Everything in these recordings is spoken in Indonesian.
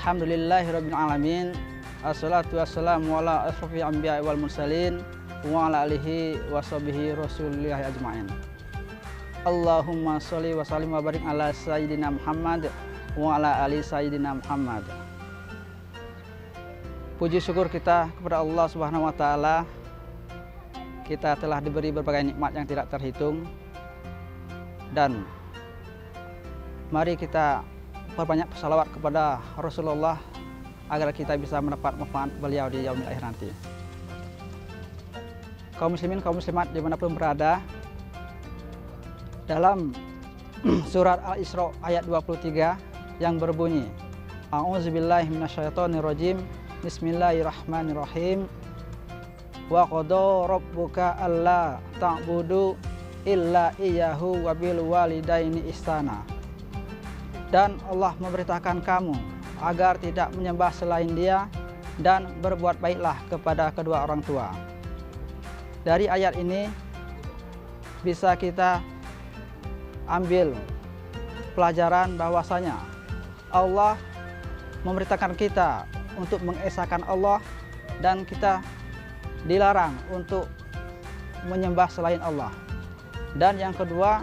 Alhamdulillahirabbil alamin. Assalatu wassalamu ala asyrofil anbiya'i wal mursalin wa ala alihi wa sahbihi rasulillahi ajma'in. Allahumma sholli wa sallim wa barik ala sayyidina Muhammad wa ala ali sayyidina Muhammad. Puji syukur kita kepada Allah Subhanahu wa taala. Kita telah diberi berbagai nikmat yang tidak terhitung, dan mari kita perbanyak salawat kepada Rasulullah agar kita bisa mendapat manfaat beliau di yaumil akhir nanti. Kaum muslimin, kaum muslimat dimanapun berada, dalam surat Al-Isra ayat 23 yang berbunyi, A'udzubillahi minasyaitonirrajim, Bismillahirrahmanirrahim. Wa qada rabbuka alla ta'budu illa iyyahu wa bil walidaini ihsana. Dan Allah memerintahkan kamu agar tidak menyembah selain Dia dan berbuat baiklah kepada kedua orang tua. Dari ayat ini bisa kita ambil pelajaran bahwasanya Allah memerintahkan kita untuk mengesahkan Allah, dan kita dilarang untuk menyembah selain Allah. Dan yang kedua,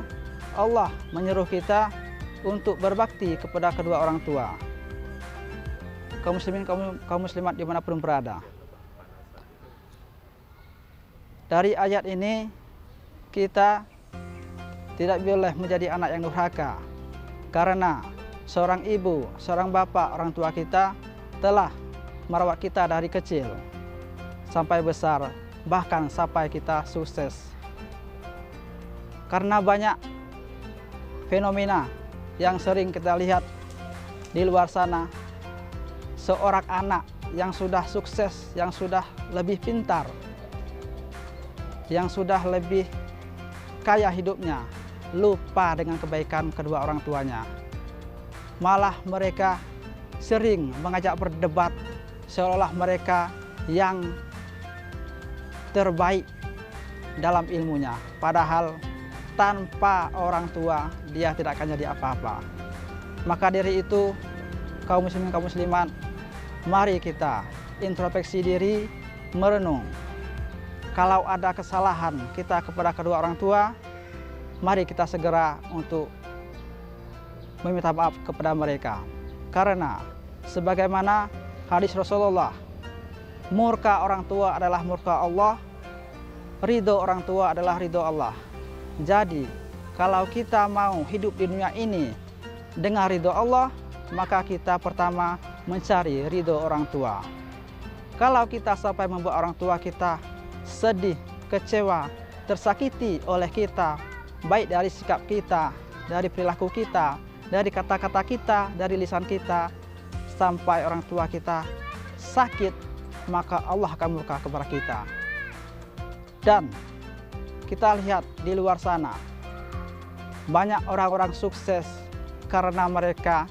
Allah menyuruh kita untuk berbakti kepada kedua orang tua. Kaum muslimin, kaum muslimat dimanapun berada, dari ayat ini kita tidak boleh menjadi anak yang durhaka, karena seorang ibu, seorang bapak, orang tua kita telah merawat kita dari kecil sampai besar, bahkan sampai kita sukses. Karena banyak fenomena yang sering kita lihat di luar sana, seorang anak yang sudah sukses, yang sudah lebih pintar, yang sudah lebih kaya hidupnya, lupa dengan kebaikan kedua orang tuanya. Malah mereka sering mengajak berdebat seolah-olah mereka yang terbaik dalam ilmunya, padahal tanpa orang tua dia tidak akan jadi apa-apa. Maka dari itu, kaum muslimin, kaum muslimat, mari kita introspeksi diri, merenung. Kalau ada kesalahan kita kepada kedua orang tua, mari kita segera untuk meminta maaf kepada mereka. Karena sebagaimana hadis Rasulullah, murka orang tua adalah murka Allah, ridho orang tua adalah ridho Allah. Jadi, kalau kita mau hidup di dunia ini dengan ridho Allah, maka kita pertama mencari ridho orang tua. Kalau kita sampai membuat orang tua kita sedih, kecewa, tersakiti oleh kita, baik dari sikap kita, dari perilaku kita, dari kata-kata kita, dari lisan kita, sampai orang tua kita sakit, maka Allah akan murka kepada kita. Dan kita lihat di luar sana, banyak orang-orang sukses karena mereka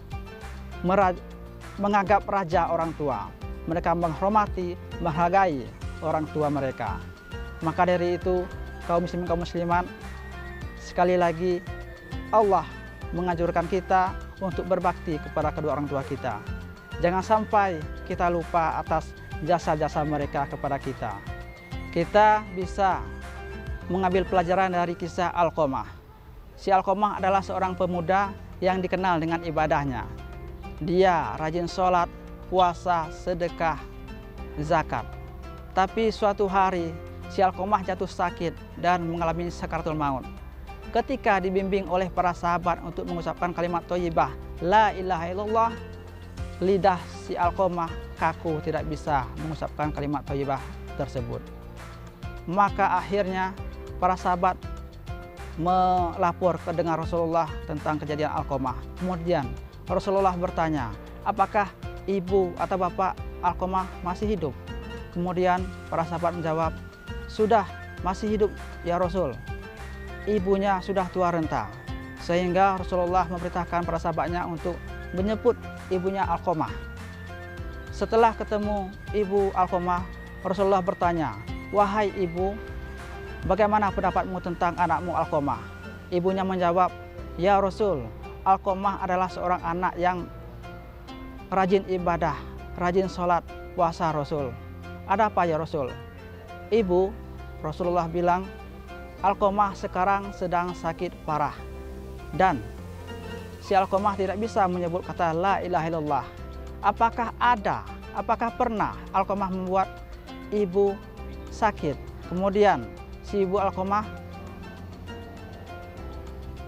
menganggap raja orang tua. Mereka menghormati, menghargai orang tua mereka. Maka dari itu, kaum muslimin, kaum muslimat, sekali lagi Allah menganjurkan kita untuk berbakti kepada kedua orang tua kita. Jangan sampai kita lupa atas jasa-jasa mereka kepada kita. Kita bisa mengambil pelajaran dari kisah Alqamah. Si Alqamah adalah seorang pemuda yang dikenal dengan ibadahnya. Dia rajin sholat, puasa, sedekah, zakat. Tapi suatu hari si Alqamah jatuh sakit dan mengalami sakaratul maut. Ketika dibimbing oleh para sahabat untuk mengucapkan kalimat thayyibah, la ilaha illallah, lidah si Alqamah kaku, tidak bisa mengucapkan kalimat thayyibah tersebut. Maka akhirnya para sahabat melapor ke dengan Rasulullah tentang kejadian Alqamah. Kemudian Rasulullah bertanya, apakah ibu atau bapak Alqamah masih hidup? Kemudian para sahabat menjawab, sudah, masih hidup ya Rasul. Ibunya sudah tua renta. Sehingga Rasulullah memerintahkan para sahabatnya untuk menjemput ibunya Alqamah. Setelah ketemu ibu Alqamah, Rasulullah bertanya, wahai ibu, bagaimana pendapatmu tentang anakmu Alqamah? Ibunya menjawab, ya Rasul, Alqamah adalah seorang anak yang rajin ibadah, rajin sholat, puasa Rasul. Ada apa ya Rasul? Ibu Rasulullah bilang, Alqamah sekarang sedang sakit parah. Dan si Alqamah tidak bisa menyebut kata la ilaha illallah. Apakah pernah Alqamah membuat ibu sakit? Kemudian si ibu Alqamah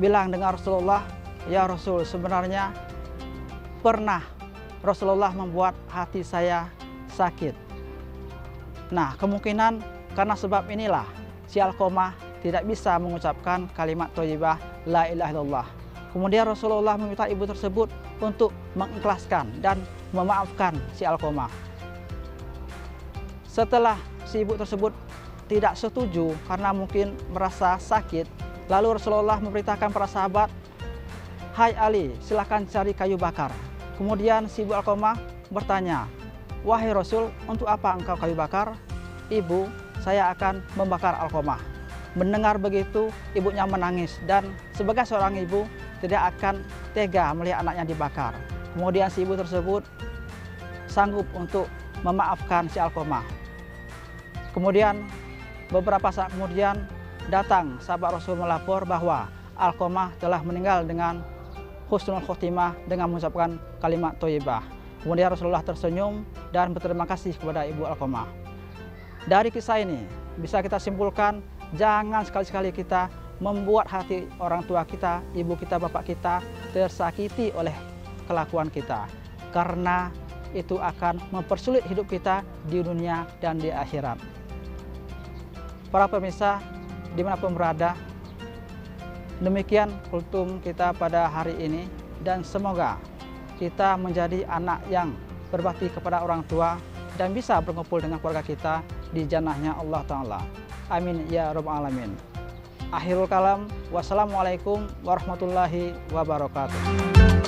bilang dengan Rasulullah, ya Rasul, sebenarnya pernah Rasulullah membuat hati saya sakit. Nah, kemungkinan karena sebab inilah si Alqamah tidak bisa mengucapkan kalimat thayyibah la ilaha illallah. Kemudian Rasulullah meminta ibu tersebut untuk mengikhlaskan dan memaafkan si Alqamah. Setelah si ibu tersebut tidak setuju karena mungkin merasa sakit, lalu Rasulullah memerintahkan para sahabat, "Hai Ali, silahkan cari kayu bakar." Kemudian si ibu Alqamah bertanya, "Wahai Rasul, untuk apa engkau kayu bakar?" "Ibu, saya akan membakar Alqamah." Mendengar begitu, ibunya menangis dan sebagai seorang ibu tidak akan tega melihat anaknya dibakar. Kemudian si ibu tersebut sanggup untuk memaafkan si Alqamah. Kemudian beberapa saat kemudian datang sahabat Rasul melapor bahwa Alqamah telah meninggal dengan husnul khotimah dengan mengucapkan kalimat thayyibah. Kemudian Rasulullah tersenyum dan berterima kasih kepada ibu Alqamah. Dari kisah ini bisa kita simpulkan, jangan sekali-sekali kita membuat hati orang tua kita, ibu kita, bapak kita tersakiti oleh kelakuan kita. Karena itu akan mempersulit hidup kita di dunia dan di akhirat. Para pemirsa dimanapun berada, demikian kultum kita pada hari ini. Dan semoga kita menjadi anak yang berbakti kepada orang tua dan bisa berkumpul dengan keluarga kita di jannahnya Allah Ta'ala. Amin ya rabbal alamin. Akhirul kalam, wassalamualaikum warahmatullahi wabarakatuh.